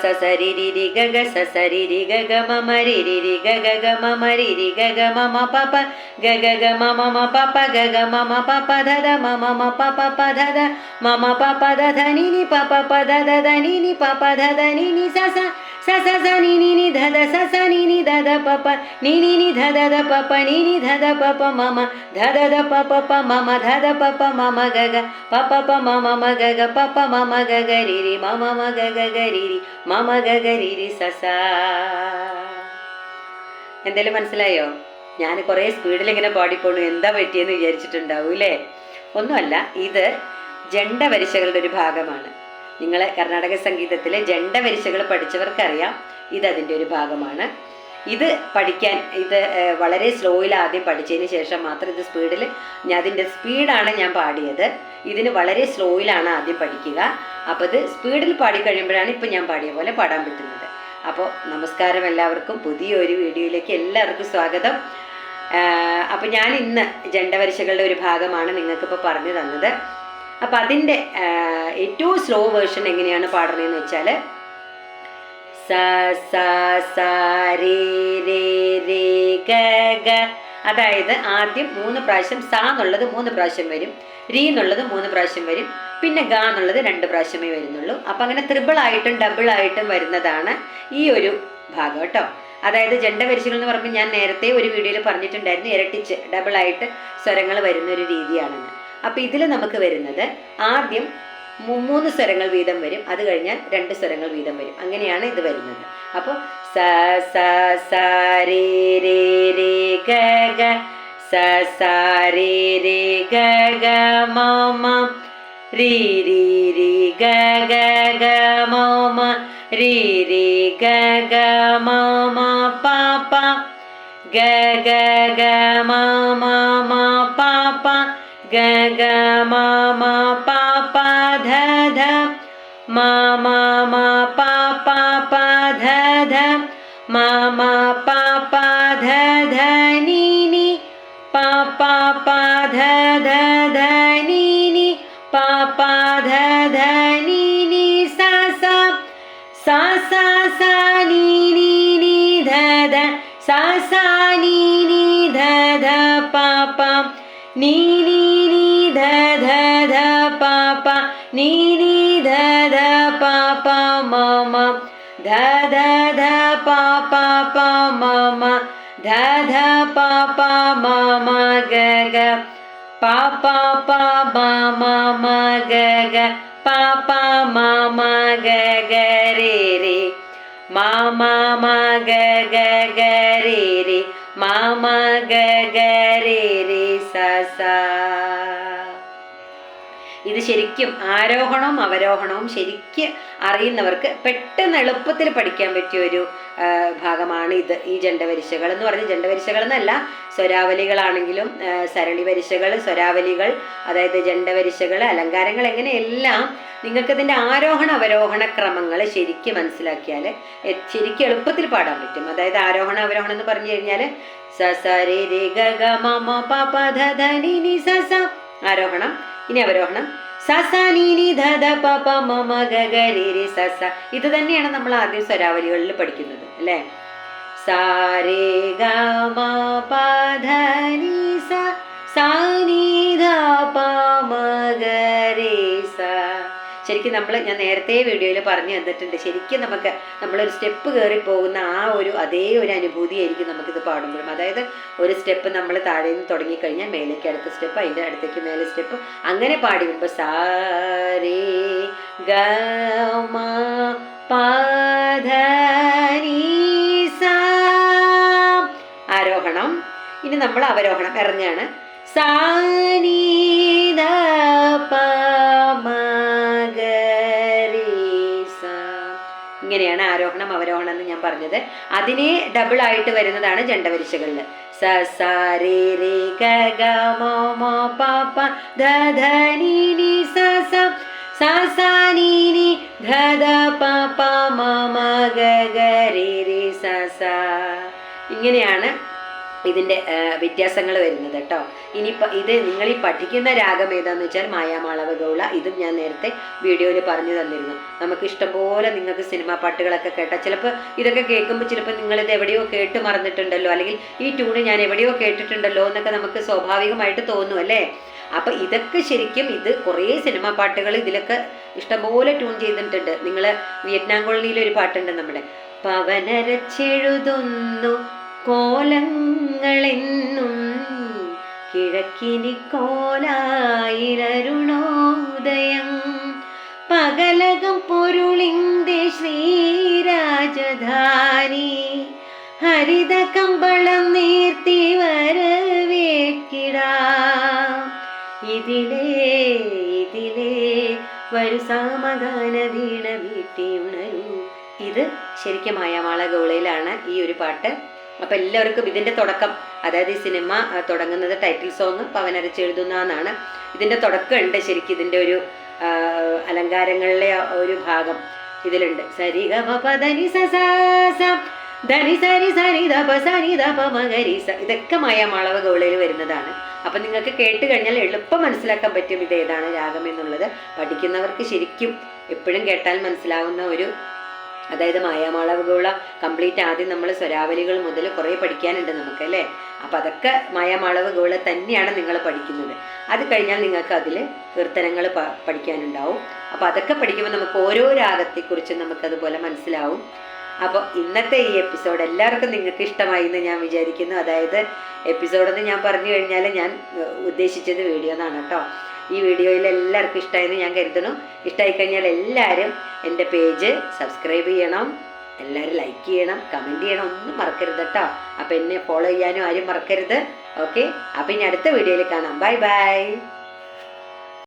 സ സരി രി രി ഗ ഗ സ സരി രി ഗ ഗ മമ രി രി രി ഗ ഗ ഗ മമ രി രി ഗ ഗ മമ പ പ ഗ ഗ ഗ മമ മ പ പ ഗ ഗ മമ പ പ ധ ധ മമ മ പ പ പ ധ ധ മമ പ പ ധ ധ നി നി പ പ പ ധ ധ ധ നി നി പ പ ധ ധ നി നി സ സ സ സ സ നി നി നി ധ ധ സ സ നി നി ധ ധ പ പ നി നി നി ധ ധ ധ പ പ നി നി ധ ധ പ പ മമ ധ ധ ധ പ പ പ മമ ധ ധ പ പ മമ ഗ ഗ പ പ പ മമ മ ഗ ഗ പ പ മമ ഗ ഗ രി രി മമ മ ഗ ഗ ഗ രി രി മമ ഗ ഗ രി രി സ സ. എന്തേലും മനസ്സിലായോ? ഞാൻ കുറേ സ്പീഡിൽ ഇങ്ങനെ പാടിപ്പോണു, എന്താ പറ്റിയെന്ന് വിചാരിച്ചിട്ടുണ്ടാവും അല്ലേ? ഒന്നുമല്ല, ഇത് ജണ്ടവരിശകളുടെ ഒരു ഭാഗമാണ്. നിങ്ങൾ കർണാടക സംഗീതത്തിലെ ജണ്ടവരിശകൾ പഠിച്ചവർക്കറിയാം, ഇതതിൻ്റെ ഒരു ഭാഗമാണ്. ഇത് പഠിക്കാൻ ഇത് വളരെ സ്ലോയിൽ ആദ്യം പഠിച്ചതിന് ശേഷം മാത്രം ഇത് സ്പീഡിൽ, അതിൻ്റെ സ്പീഡാണ് ഞാൻ പാടിയത്. ഇതിന് വളരെ സ്ലോയിലാണ് ആദ്യം പഠിക്കുക. അപ്പോൾ ഇത് സ്പീഡിൽ പാടിക്കഴിയുമ്പോഴാണ് ഇപ്പം ഞാൻ പാടിയ പോലെ പാടാൻ പറ്റുന്നത്. അപ്പോൾ നമസ്കാരം എല്ലാവർക്കും, പുതിയൊരു വീഡിയോയിലേക്ക് എല്ലാവർക്കും സ്വാഗതം. അപ്പോൾ ഞാൻ ഇന്ന് ജണ്ടവരിശകളുടെ ഒരു ഭാഗമാണ് നിങ്ങൾക്കിപ്പോൾ പറഞ്ഞു തന്നത്. അപ്പം അതിൻ്റെ ഏറ്റവും സ്ലോ വേർഷൻ എങ്ങനെയാണ് പാടുന്നതെന്ന് വെച്ചാൽ സ സ സ രേ രേ രേ ഗ ഗ, അതായത് ആദ്യം 3 പ്രാവശ്യം സ എന്നുള്ളത് 3 പ്രാവശ്യം വരും, രീ എന്നുള്ളത് 3 പ്രാവശ്യം വരും, പിന്നെ ഗ എന്നുള്ളത് 2 പ്രാവശ്യമേ വരുന്നുള്ളൂ. അപ്പം അങ്ങനെ ത്രിബിളായിട്ടും ഡബിളായിട്ടും വരുന്നതാണ് ഈ ഒരു ഭാഗം കേട്ടോ. അതായത് ജണ്ടവരിശകൾ എന്ന് പറയുമ്പോൾ ഞാൻ നേരത്തെ ഒരു വീഡിയോയിൽ പറഞ്ഞിട്ടുണ്ടായിരുന്നു, ഇരട്ടിച്ച് ഡബിളായിട്ട് സ്വരങ്ങൾ വരുന്ന ഒരു രീതിയാണെന്ന്. അപ്പം ഇതിൽ നമുക്ക് വരുന്നത് ആദ്യം 3 സ്വരങ്ങൾ വീതം വരും, അത് കഴിഞ്ഞാൽ 2 സ്വരങ്ങൾ വീതം വരും, അങ്ങനെയാണ് ഇത് വരുന്നത്. അപ്പോൾ സ സ സ രേ രേ രേ ഗ ഗ സ സ രേ രേ ഗ ഗ മമ രി രി രി ഗ ഗ ഗ മമ രി രി ഗ ഗ മമ പ പ ഗ ഗ ഗ മമ മ പ പ ഗ ഗ മമ പ പ ധ ധ മമ മ പ പ പ ധ ധ മമ പ പ ധ ധ നി നി പ പ പ ധ ധ ധ നി നി പ പ ധ ധ നി നി സ സ സ സ സ നി നി നി ധ ധ സ സ നി നി ധ ധ പ പ നി നി നി ധ ധ ധ പ പ നി നി ധ ധ പ പ മമ ധ ധ ധ പ പ പ മമ ധ ധ പ പ മമ ഗ ഗ പ പ പ മമ മ ഗ ഗ പ പ മമ ഗ ഗ രേ രേ മമ മ ഗ ഗ ഗ രേ രേ മമ ഗ ഗ രേ രേ സ സ. ഇത് ശരിക്കും ആരോഹണവും അവരോഹണവും ശരിക്ക് അറിയുന്നവർക്ക് പെട്ടെന്ന് എളുപ്പത്തിൽ പഠിക്കാൻ പറ്റിയ ഒരു ഭാഗമാണ് ഇത്. ഈ ജണ്ടവരിശകൾ എന്ന് പറഞ്ഞ്, ജണ്ടവരിശകൾ എന്നല്ല, സ്വരാവലികളാണെങ്കിലും സരളി വരിശകൾ, സ്വരാവലികൾ, അതായത് ജണ്ടവരിശകൾ, അലങ്കാരങ്ങൾ, എങ്ങനെയെല്ലാം നിങ്ങൾക്കതിൻ്റെ ആരോഹണ അവരോഹണ ക്രമങ്ങൾ ശരിക്കും മനസ്സിലാക്കിയാൽ ശരിക്കും എളുപ്പത്തിൽ പാടാൻ പറ്റും. അതായത് ആരോഹണ അവരോഹണം എന്ന് പറഞ്ഞു കഴിഞ്ഞാൽ സ സ രേ രേ ഗ ഗ മമ പ പ ധ ധ നി നി സ സ ആരോഹണം. ഇനി അവരോഹണം സ സ നി നി ധ ധ പ പ മമ ഗ ഗ രി രി സ സ. ഇത് തന്നെയാണ് നമ്മൾ ആദ്യം സ്വരാവലികളിൽ പഠിക്കുന്നത് അല്ലേ? സ രേ ഗ മ പ ധ നി സ സ നി ധ പ മ ഗ രി സ. ശരിക്കും ഞാൻ നേരത്തെ വീഡിയോയിൽ പറഞ്ഞു തന്നിട്ടുണ്ട്, ശരിക്കും നമ്മളൊരു സ്റ്റെപ്പ് കയറി പോകുന്ന അതേ ഒരു അനുഭൂതിയായിരിക്കും നമുക്കിത് പാടുമ്പോഴും. അതായത് ഒരു സ്റ്റെപ്പ് നമ്മൾ താഴെ നിന്ന് തുടങ്ങിക്കഴിഞ്ഞാൽ മേലേക്ക് അടുത്ത സ്റ്റെപ്പ്, അതിൻ്റെ അടുത്തേക്ക് മേലെ സ്റ്റെപ്പ്, അങ്ങനെ പാടി വരുമ്പോൾ സാ രേ ഗ മ പ ധ നി സ ആരോഹണം. ഇനി നമ്മൾ അവരോഹണം എറിഞ്ഞാണ് സാ നി ധ പ മ ഗ രി സ. ഇങ്ങനെയാണ് ആരോഹണം അവരോഹണം എന്ന് ഞാൻ പറഞ്ഞത്. അതിനെ ഡബിൾ ആയിട്ട് വരുന്നതാണ് ജണ്ടവരിശകളിൽ. സ സ രേ രേ ഗ ഗ മ മ പ പ ധ ധ നി നി സ സ സ സ നി നി ധ ധ പ പ മ മ ഗ ഗ രി രി സ സ. ഇങ്ങനെയാണ് ഇതിൻ്റെ വ്യത്യാസങ്ങൾ വരുന്നത് കേട്ടോ. ഇനിയിപ്പോൾ ഇത് നിങ്ങൾ ഈ പഠിക്കുന്ന രാഗം ഏതാന്ന് വെച്ചാൽ മായാമാളവ ഗൗള. ഇതും ഞാൻ നേരത്തെ വീഡിയോയിൽ പറഞ്ഞു തന്നിരുന്നു. നമുക്ക് ഇഷ്ടംപോലെ നിങ്ങൾക്ക് സിനിമാ പാട്ടുകളൊക്കെ കേട്ടാൽ ചിലപ്പോൾ ഇതൊക്കെ കേൾക്കുമ്പോൾ ചിലപ്പോൾ നിങ്ങളിത് എവിടെയോ കേട്ട് മറന്നിട്ടുണ്ടല്ലോ, അല്ലെങ്കിൽ ഈ ട്യൂണ് ഞാൻ എവിടെയോ കേട്ടിട്ടുണ്ടല്ലോ എന്നൊക്കെ നമുക്ക് സ്വാഭാവികമായിട്ട് തോന്നും അല്ലേ. അപ്പം ഇതൊക്കെ ശരിക്കും ഇത് കുറേ സിനിമാ പാട്ടുകൾ ഇതിലൊക്കെ ഇഷ്ടംപോലെ ട്യൂൺ ചെയ്തിട്ടുണ്ട്. നിങ്ങൾ വിയറ്റ്നാം കോളനിയിലൊരു പാട്ടുണ്ട് നമ്മുടെ പവനരച്ചെഴുതുന്നു കോലങ്ങളെന്നും കിഴക്കിനി കോലായിരരുണോദയം പകലകം പൊരുളിന്റെ ശ്രീരാജധാനി ഹരിത കമ്പളം നീർത്തി വരവേക്കിടാ ഇതിലേ ഇതിലേ വരു സാമഗാന വീണ വീട്ടിയുണരൂ. ഇത് ശരിക്കും മായാമാള ഗൗളയിലാണ് ഈ ഒരു പാട്ട്. അപ്പം എല്ലാവർക്കും ഇതിൻ്റെ തുടക്കം, അതായത് ഈ സിനിമ തുടങ്ങുന്നത് ടൈറ്റിൽ സോങ് പവനരച്ചെഴുതുന്ന എന്നാണ്. ഇതിൻ്റെ തുടക്കം ഉണ്ട് ശരിക്കും. ഇതിൻ്റെ ഒരു അലങ്കാരങ്ങളിലെ ഒരു ഭാഗം ഇതിലുണ്ട്. സരി ഗ പ ധനി സ ധനി സരി സരി ദ പ സരി ദ പ മഗരി സ. ഇതൊക്കെ മായാമാളവ ഗൗളയിൽ വരുന്നതാണ്. അപ്പം നിങ്ങൾക്ക് കേട്ട് കഴിഞ്ഞാൽ എളുപ്പം മനസ്സിലാക്കാൻ പറ്റും ഇത് ഏതാണ് രാഗം എന്നുള്ളത്. പഠിക്കുന്നവർക്ക് ശരിക്കും എപ്പോഴും കേട്ടാൽ മനസ്സിലാവുന്ന ഒരു, അതായത് മായാമാളവ ഗൗള കംപ്ലീറ്റ് ആദ്യം നമ്മൾ സ്വരാവലികൾ മുതൽ കുറേ പഠിക്കാനുണ്ട് നമുക്ക് അല്ലേ. അപ്പം അതൊക്കെ മായാമാളവ ഗൗള തന്നെയാണ് നിങ്ങൾ പഠിക്കുന്നത്. അത് കഴിഞ്ഞാൽ നിങ്ങൾക്ക് അതിൽ കീർത്തനങ്ങൾ പഠിക്കാനുണ്ടാവും. അപ്പോൾ അതൊക്കെ പഠിക്കുമ്പോൾ നമുക്ക് ഓരോ രാഗത്തെക്കുറിച്ചും നമുക്കതുപോലെ മനസ്സിലാവും. അപ്പോൾ ഇന്നത്തെ ഈ എപ്പിസോഡ് എല്ലാവർക്കും നിങ്ങൾക്ക് ഇഷ്ടമായി എന്ന് ഞാൻ വിചാരിക്കുന്നു. അതായത് എപ്പിസോഡെന്ന് ഞാൻ പറഞ്ഞു കഴിഞ്ഞാൽ ഞാൻ ഉദ്ദേശിച്ചത് വീഡിയോ എന്നാണ് കേട്ടോ. ഈ വീഡിയോയിൽ എല്ലാവർക്കും ഇഷ്ടമായെന്ന് ഞാൻ കരുതണം. ഇഷ്ടമായി കഴിഞ്ഞാൽ എല്ലാവരും എൻ്റെ പേജ് സബ്സ്ക്രൈബ് ചെയ്യണം, എല്ലാവരും ലൈക്ക് ചെയ്യണം, കമൻറ്റ് ചെയ്യണം, ഒന്നും മറക്കരുത് കേട്ടോ. അപ്പോൾ എന്നെ ഫോളോ ചെയ്യാനും ആരും മറക്കരുത്. ഓക്കെ, അപ്പോൾ ഇനി അടുത്ത വീഡിയോയിൽ കാണാം. Bye bye.